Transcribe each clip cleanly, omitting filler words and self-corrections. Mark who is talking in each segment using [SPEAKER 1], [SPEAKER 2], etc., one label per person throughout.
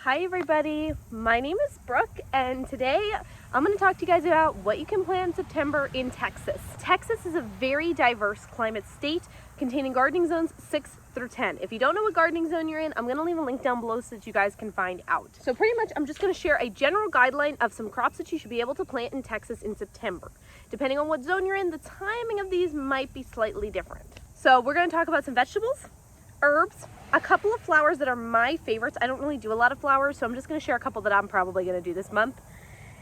[SPEAKER 1] Hi everybody, my name is Brooke and today I'm going to talk to you guys about what you can plant in September in Texas. Texas is a very diverse climate state containing gardening zones 6 through 10. If you don't know what gardening zone you're in, I'm going to leave a link down below so that you guys can find out. So pretty much I'm just going to share a general guideline of some crops that you should be able to plant in Texas in September. Depending on what zone you're in, the timing of these might be slightly different. So we're going to talk about some vegetables, herbs, a couple of flowers that are my favorites. I don't really do a lot of flowers, so I'm just going to share a couple that I'm probably going to do this month.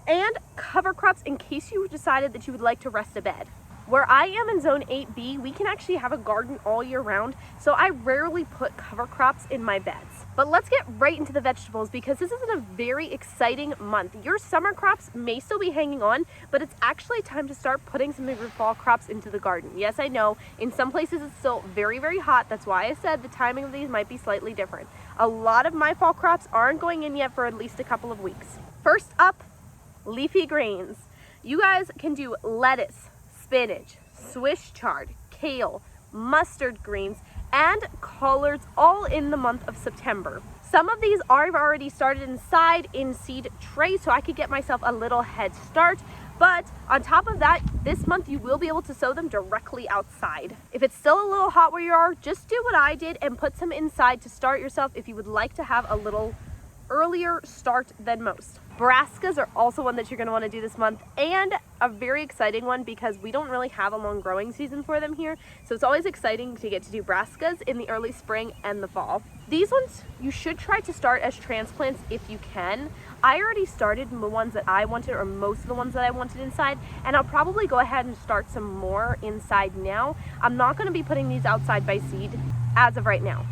[SPEAKER 1] And cover crops in case you decided that you would like to rest a bed. Where I am in zone 8B, we can actually have a garden all year round, so I rarely put cover crops in my beds. But let's get right into the vegetables because this is a very exciting month. Your summer crops may still be hanging on, but it's actually time to start putting some of your fall crops into the garden. Yes, I know, in some places it's still very, very hot. That's why I said the timing of these might be slightly different. A lot of my fall crops aren't going in yet for at least a couple of weeks. First up, leafy greens. You guys can do lettuce, spinach, Swiss chard, kale, mustard greens, and collards all in the month of September. Some of these I've already started inside in seed trays so I could get myself a little head start. But on top of that, this month you will be able to sow them directly outside. If it's still a little hot where you are, just do what I did and put some inside to start yourself if you would like to have a little earlier start than most. Brassicas are also one that you're going to want to do this month, and a very exciting one because we don't really have a long growing season for them here, so it's always exciting to get to do brassicas in the early spring and the fall. These ones you should try to start as transplants if you can. I already started the ones that I wanted, or most of the ones that I wanted inside, and I'll probably go ahead and start some more inside now. I'm not going to be putting these outside by seed as of right now.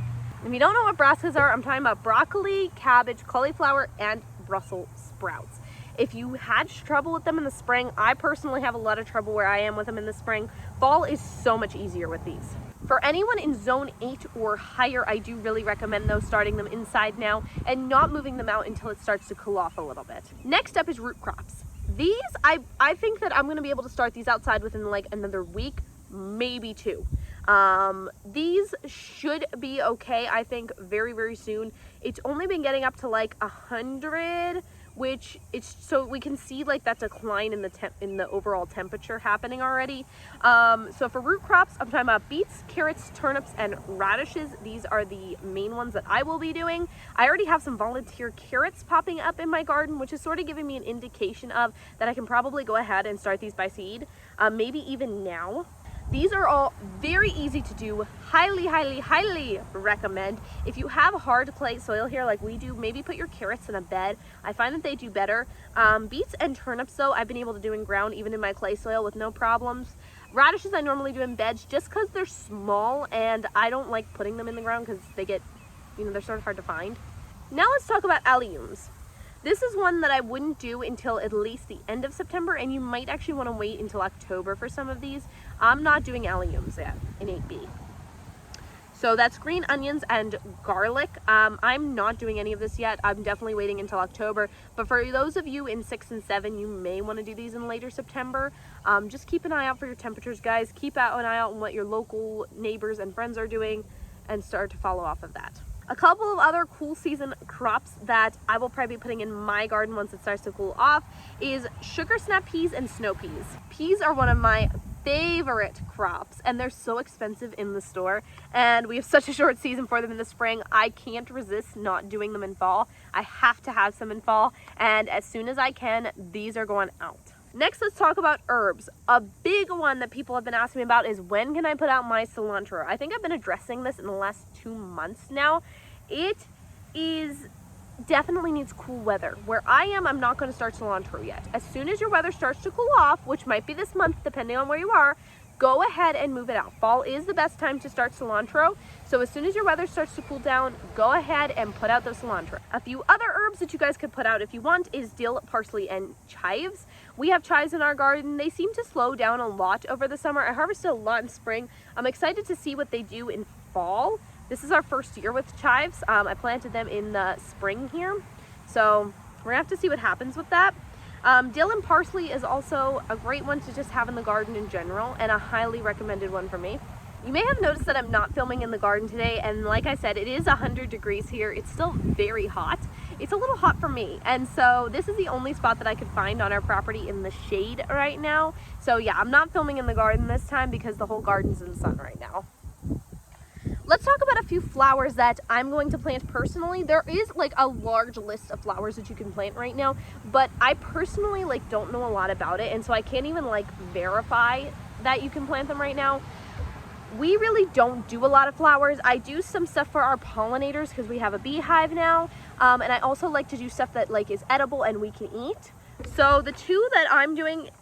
[SPEAKER 1] If you don't know what brassicas are, I'm talking about broccoli, cabbage, cauliflower, and Brussels sprouts. If you had trouble with them in the spring, I personally have a lot of trouble where I am with them in the spring. Fall is so much easier with these. For anyone in zone 8 or higher, I do really recommend those starting them inside now and not moving them out until it starts to cool off a little bit. Next up is root crops. These, I think that I'm going to be able to start these outside within like another week, maybe 2. These should be okay, I think, very, very soon. It's only been getting up to like 100, which it's so we can see like that decline in the overall temperature happening already. So for root crops, I'm talking about beets, carrots, turnips, and radishes. These are the main ones that I will be doing. I already have some volunteer carrots popping up in my garden, which is sort of giving me an indication of that I can probably go ahead and start these by seed, maybe even now. These are all very easy to do. Highly, highly, highly recommend. If you have hard clay soil here like we do, maybe put your carrots in a bed. I find that they do better. Beets and turnips though, I've been able to do in ground even in my clay soil with no problems. Radishes I normally do in beds just because they're small and I don't like putting them in the ground because they get, they're sort of hard to find. Now let's talk about alliums. This is one that I wouldn't do until at least the end of September, and you might actually want to wait until October for some of these. I'm not doing alliums yet in 8B. So that's green onions and garlic. I'm not doing any of this yet. I'm definitely waiting until October. But for those of you in 6 and 7, you may want to do these in later September. Just keep an eye out for your temperatures, guys. Keep an eye out on what your local neighbors and friends are doing and start to follow off of that. A couple of other cool season crops that I will probably be putting in my garden once it starts to cool off is sugar snap peas and snow peas. Peas are one of my favorite crops and they're so expensive in the store, and we have such a short season for them in the spring. I can't resist not doing them in fall. I have to have some in fall, and as soon as I can, these are going out. Next, let's talk about herbs. A big one that people have been asking me about is when can I put out my cilantro? I think I've been addressing this in the last 2 months now. It definitely needs cool weather. Where I am, I'm not going to start cilantro yet. As soon as your weather starts to cool off, which might be this month depending on where you are, go ahead and move it out. Fall is the best time to start cilantro. So as soon as your weather starts to cool down, go ahead and put out the cilantro. A few other herbs that you guys could put out if you want is dill, parsley, and chives. We have chives in our garden. They seem to slow down a lot over the summer. I harvested a lot in spring. I'm excited to see what they do in fall. This is our first year with chives. I planted them in the spring here. So we're gonna have to see what happens with that. Dill and parsley is also a great one to just have in the garden in general, and a highly recommended one for me. You may have noticed that I'm not filming in the garden today, and like I said, it is 100 degrees here. It's still very hot. it's a little hot for me. And so this is the only spot that I could find on our property in the shade right now. So yeah, I'm not filming in the garden this time because the whole garden's in the sun right now. Let's talk about a few flowers that I'm going to plant personally. There is like a large list of flowers that you can plant right now, but I personally like don't know a lot about it, and so I can't even like verify that you can plant them right now. We really don't do a lot of flowers. I do some stuff for our pollinators because we have a beehive now, and I also like to do stuff that like is edible and we can eat. So the two that I'm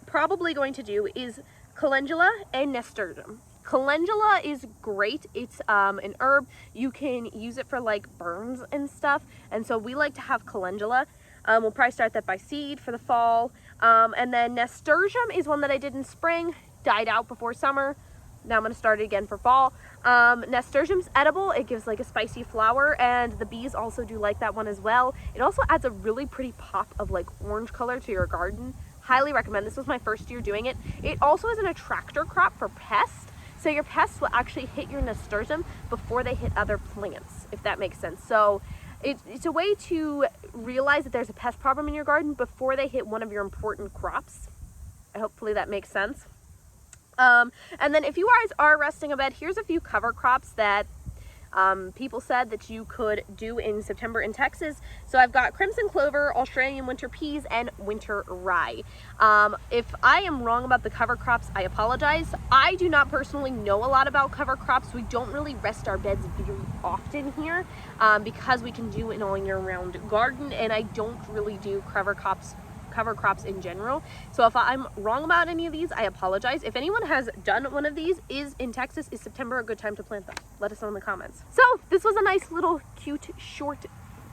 [SPEAKER 1] probably going to do is calendula and nasturtium. Calendula is great. It's an herb. You can use it for like burns and stuff, and so we like to have calendula. We'll probably start that by seed for the fall, and then nasturtium is one that I did in spring, died out before summer. Now I'm going to start it again for fall. Nasturtium's edible. It gives like a spicy flower, and the bees also do like that one as well. It also adds a really pretty pop of like orange color to your garden. Highly recommend. This was my first year doing it. It also is an attractor crop for pests. So your pests will actually hit your nasturtium before they hit other plants, if that makes sense. So it's a way to realize that there's a pest problem in your garden before they hit one of your important crops. Hopefully that makes sense. And then if you guys are resting a bed, here's a few cover crops that people said that you could do in September in Texas. So I've got crimson clover, Australian winter peas, and winter rye. If I am wrong about the cover crops, I apologize. I do not personally know a lot about cover crops. We don't really rest our beds very often here because we can do an all year round garden, and I don't really do cover crops in general. So if I'm wrong about any of these, I apologize. If anyone has done one of these in Texas, is September a good time to plant them? Let us know in the comments. So this was a nice little cute short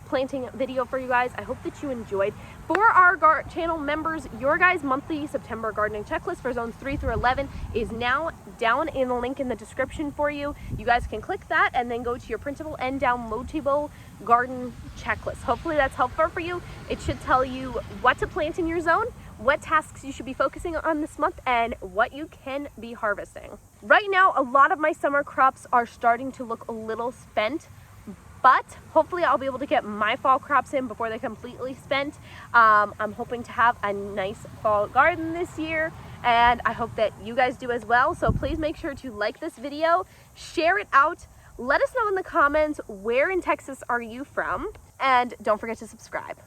[SPEAKER 1] planting video for you guys. I hope that you enjoyed. For our channel members, your guys' monthly September gardening checklist for zones 3 through 11 is now down in the link in the description for you. You guys can click that and then go to your printable and downloadable garden checklist. Hopefully that's helpful for you. It should tell you what to plant in your zone, what tasks you should be focusing on this month, and what you can be harvesting. Right now, a lot of my summer crops are starting to look a little spent, but hopefully I'll be able to get my fall crops in before they're completely spent. I'm hoping to have a nice fall garden this year, and I hope that you guys do as well. So please make sure to like this video, share it out, let us know in the comments where in Texas are you from, and don't forget to subscribe.